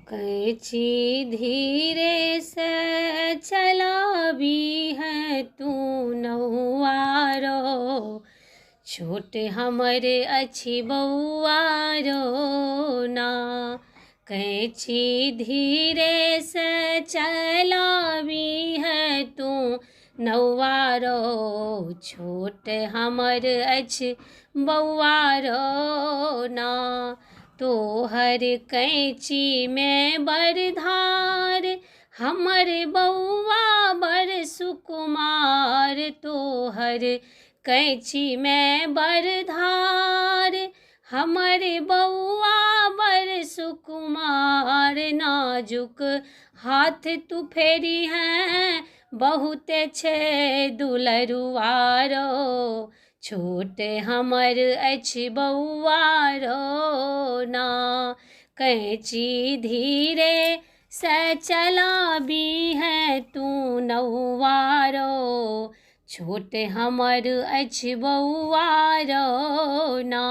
कैची धीरे से चलावी है तू नौआरो, छोट हमरे अच्छी बउआरो ना। कैची धीरे से चलावी है तू नौआरो, छोट हमर अच्छी बउआरो ना। तोहर कैंची में बरधार हमर बउआ बड़ सुकुमार, तोहर कैंची में बरधार हमर बउआ बड़ सुकुमार। नाजुक हाथ तू फेरी है बहुत छे दुलरुआरो, छोट हमर अछि बउआरो ना। कैंची धीरे से चलावी है तू नौआरो, छोट हमर अछि बउआरो ना।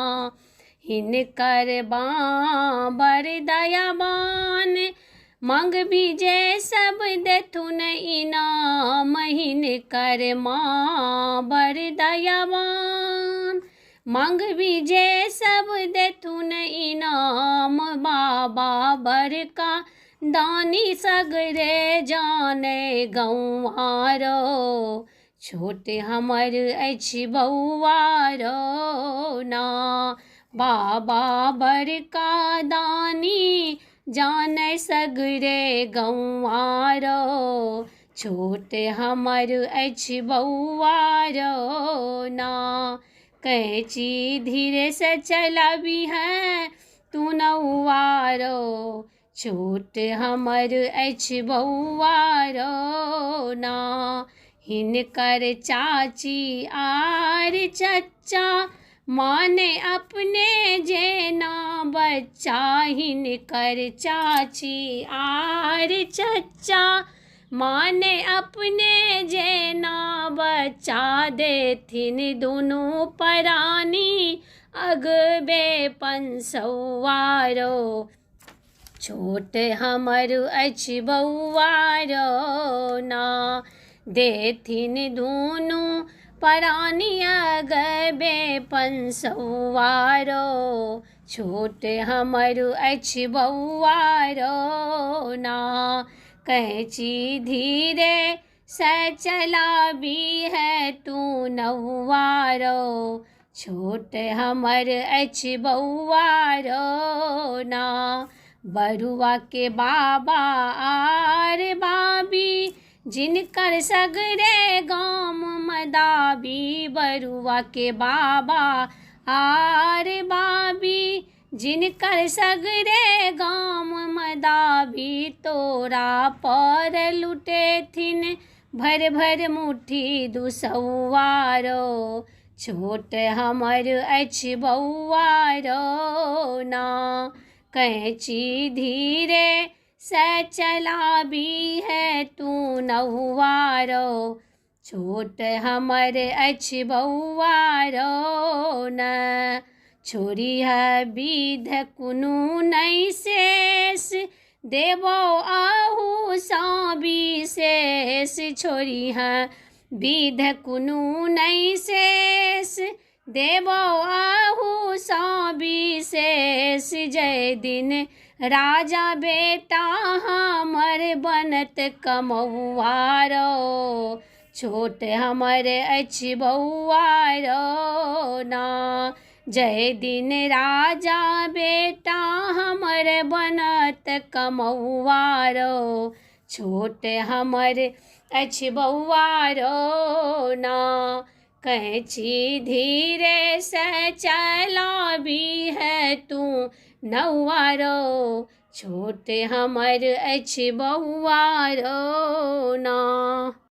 हिनकर बड़ दयावान मंगबी जे सब देथुन इनाम, हिनकर माँ बड़ दयावान मंगबी जे सब देथुन इनाम। बाबा बड़का दानी सगरे जाने गौआरो, छोट हमर अछि बउआरो ना। बाबा बड़का दानी जाने सगरे गौआरो, छोट हमर अछि बउआरो ना। कैंची धीरे से चलावी है तू नौआरो, छोट हमर अछि बउआरो ना। हिनकर चाची आर चच्चा माने अपने जेना बच्चा, हिनकर चाची आर चच्चा माने अपने जेना बच्चा। देथिन दुनू परानी अगबे पंसौआरो, छोट हमर अछि बउआरो ना। देथिन दुनू परानी अगबे पंसौआरो, छोट हमर अछि बउआरो ना। कैंची धीरे से चलावी है तू नौआरो, छोट हमर अछि बउआरो ना। बरुआ के बाबा आर बाबी जिनकर सगरे गाम मदाबी, बरुआ के बाबा आर बाबी जिनकर सगरे गाम मदाबी। तोरा पर लुटेथिन भर भर मुट्ठी दुसौआरो, छोट हमर अछि बउआरो ना। कैंची धीरे से चलावी है तू नौआरो, छोट हमर अछि बउआरो न। छोरी है विध कुनु नहीं शेष, देवो आहू सा विशेष। छोरी है विध कुनु नहीं शेष, देवो आहू सा विशेष। जय दिन राजा बेटा हमर बनत कमौआरो, छोट हमर अछि बउआरो ना। जय दिन राजा बेटा हमर बनत कमौआरो, छोट हमर अछि बउआरो ना। कैंची धीरे से चलावी है तू नौआरो, छोट हमर अछि बउआरो ना।